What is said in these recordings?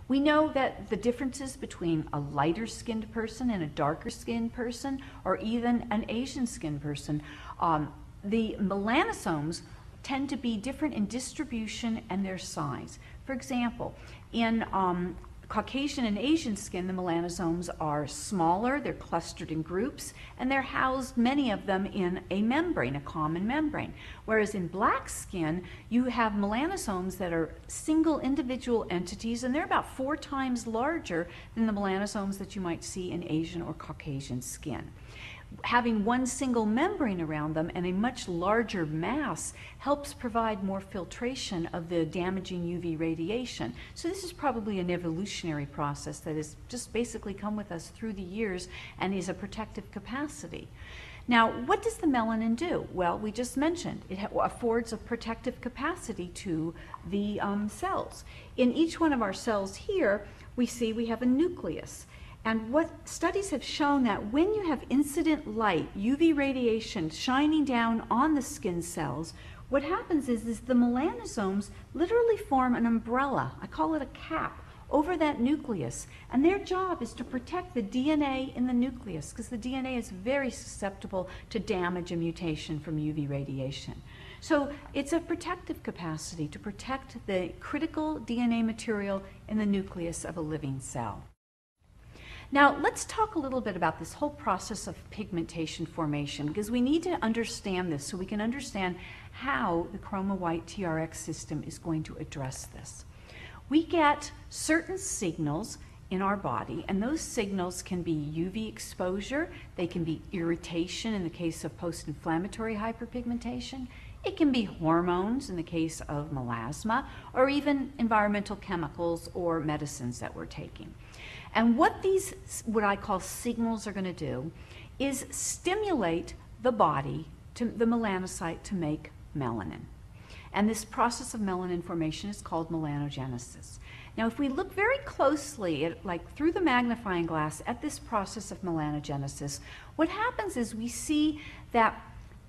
We know that the differences between a lighter skinned person and a darker skinned person, or even an Asian skinned person, the melanosomes tend to be different in distribution and their size. For example, in Caucasian and Asian skin, the melanosomes are smaller, they're clustered in groups, and they're housed, many of them, in a membrane, a common membrane. Whereas in black skin, you have melanosomes that are single individual entities, and they're about 4 times larger than the melanosomes that you might see in Asian or Caucasian skin. Having one single membrane around them and a much larger mass helps provide more filtration of the damaging UV radiation. So this is probably an evolutionary process that has just basically come with us through the years and is a protective capacity. Now, what does the melanin do? Well, we just mentioned it affords a protective capacity to the cells. In each one of our cells here, we see we have a nucleus. And what studies have shown that when you have incident light, UV radiation shining down on the skin cells, what happens is the melanosomes literally form an umbrella, I call it a cap, over that nucleus. And their job is to protect the DNA in the nucleus, because the DNA is very susceptible to damage and mutation from UV radiation. So it's a protective capacity to protect the critical DNA material in the nucleus of a living cell. Now, let's talk a little bit about this whole process of pigmentation formation, because we need to understand this so we can understand how the ChromaWhite TRX system is going to address this. We get certain signals in our body, and those signals can be UV exposure, they can be irritation in the case of post-inflammatory hyperpigmentation, it can be hormones in the case of melasma, or even environmental chemicals or medicines that we're taking. And what these, what I call signals, are going to do is stimulate the body, the melanocyte, to make melanin. And this process of melanin formation is called melanogenesis. Now, if we look very closely at, like through the magnifying glass, at this process of melanogenesis, what happens is we see that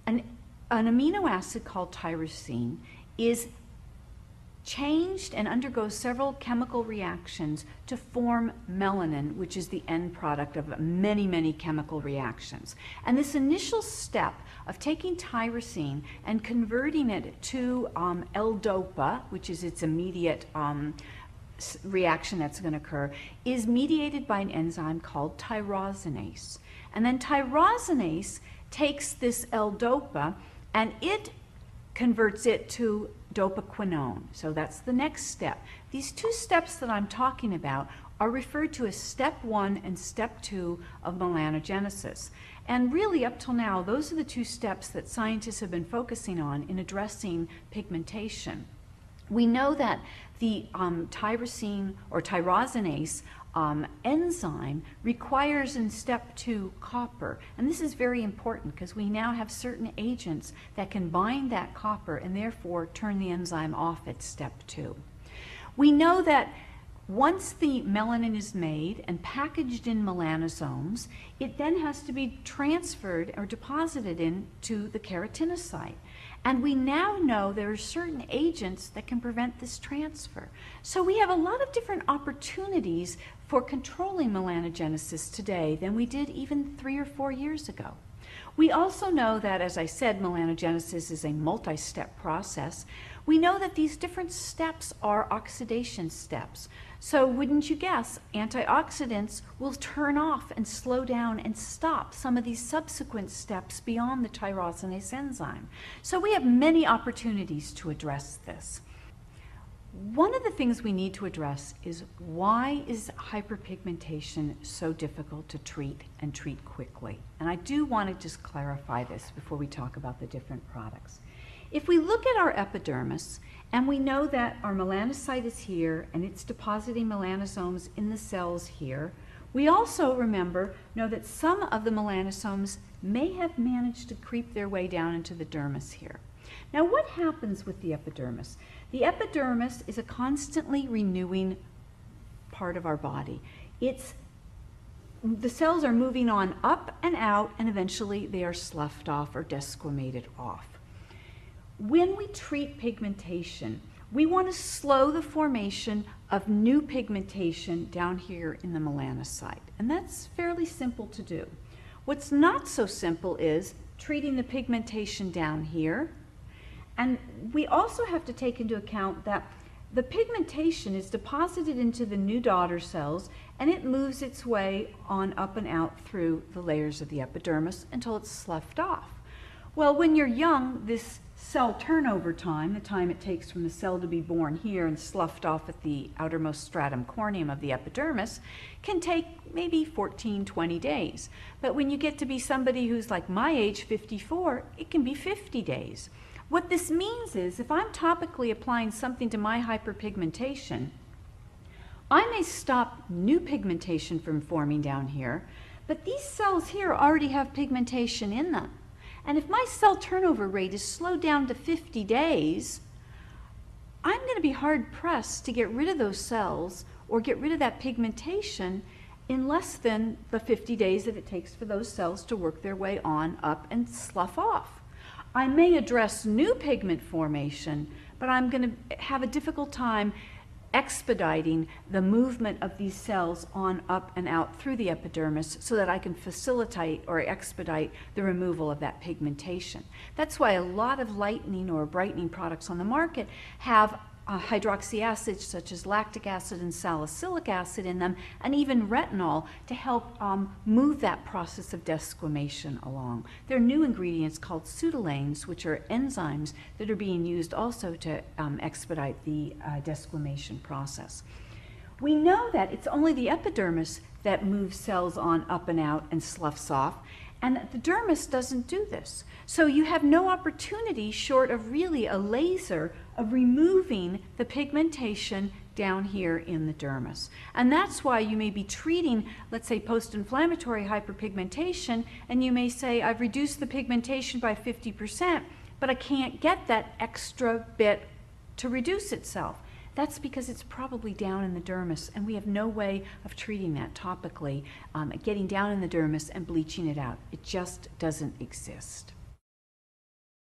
an amino acid called tyrosine is changed and undergoes several chemical reactions to form melanin, which is the end product of many, many chemical reactions. And this initial step of taking tyrosine and converting it to L-DOPA, which is its immediate reaction that's going to occur, is mediated by an enzyme called tyrosinase. And then tyrosinase takes this L-DOPA and it converts it to dopaquinone. So that's the next step. These 2 steps that I'm talking about are referred to as step 1 and step 2 of melanogenesis. And really, up till now, those are the 2 steps that scientists have been focusing on in addressing pigmentation. We know that the tyrosine or tyrosinase enzyme requires in step 2 copper, and this is very important because we now have certain agents that can bind that copper and therefore turn the enzyme off at step 2. We know that once the melanin is made and packaged in melanosomes, it then has to be transferred or deposited into the keratinocyte. And we now know there are certain agents that can prevent this transfer. So we have a lot of different opportunities for controlling melanogenesis today than we did even 3 or 4 years ago. We also know that, as I said, melanogenesis is a multi-step process. We know that these different steps are oxidation steps. So wouldn't you guess, antioxidants will turn off and slow down and stop some of these subsequent steps beyond the tyrosinase enzyme. So we have many opportunities to address this. One of the things we need to address is, why is hyperpigmentation so difficult to treat and treat quickly? And I do want to just clarify this before we talk about the different products. If we look at our epidermis, and we know that our melanocyte is here and it's depositing melanosomes in the cells here, we also know that some of the melanosomes may have managed to creep their way down into the dermis here. Now, what happens with the epidermis? The epidermis is a constantly renewing part of our body. The cells are moving on up and out, and eventually they are sloughed off or desquamated off. When we treat pigmentation, we want to slow the formation of new pigmentation down here in the melanocyte. And that's fairly simple to do. What's not so simple is treating the pigmentation down here. And we also have to take into account that the pigmentation is deposited into the new daughter cells, and it moves its way on up and out through the layers of the epidermis until it's sloughed off. Well, when you're young, this cell turnover time, the time it takes from the cell to be born here and sloughed off at the outermost stratum corneum of the epidermis, can take maybe 14, 20 days. But when you get to be somebody who's like my age, 54, it can be 50 days. What this means is if I'm topically applying something to my hyperpigmentation, I may stop new pigmentation from forming down here, but these cells here already have pigmentation in them. And if my cell turnover rate is slowed down to 50 days, I'm going to be hard pressed to get rid of those cells or get rid of that pigmentation in less than the 50 days that it takes for those cells to work their way on up and slough off. I may address new pigment formation, but I'm going to have a difficult time expediting the movement of these cells on up and out through the epidermis so that I can facilitate or expedite the removal of that pigmentation. That's why a lot of lightening or brightening products on the market have hydroxy acids such as lactic acid and salicylic acid in them, and even retinol to help move that process of desquamation along. There are new ingredients called pseudolanes, which are enzymes that are being used also to expedite the desquamation process. We know that it's only the epidermis that moves cells on up and out and sloughs off, and the dermis doesn't do this. So you have no opportunity, short of really a laser, of removing the pigmentation down here in the dermis. And that's why you may be treating, let's say, post-inflammatory hyperpigmentation, and you may say, I've reduced the pigmentation by 50%, but I can't get that extra bit to reduce itself. That's because it's probably down in the dermis, and we have no way of treating that topically, getting down in the dermis and bleaching it out. It just doesn't exist.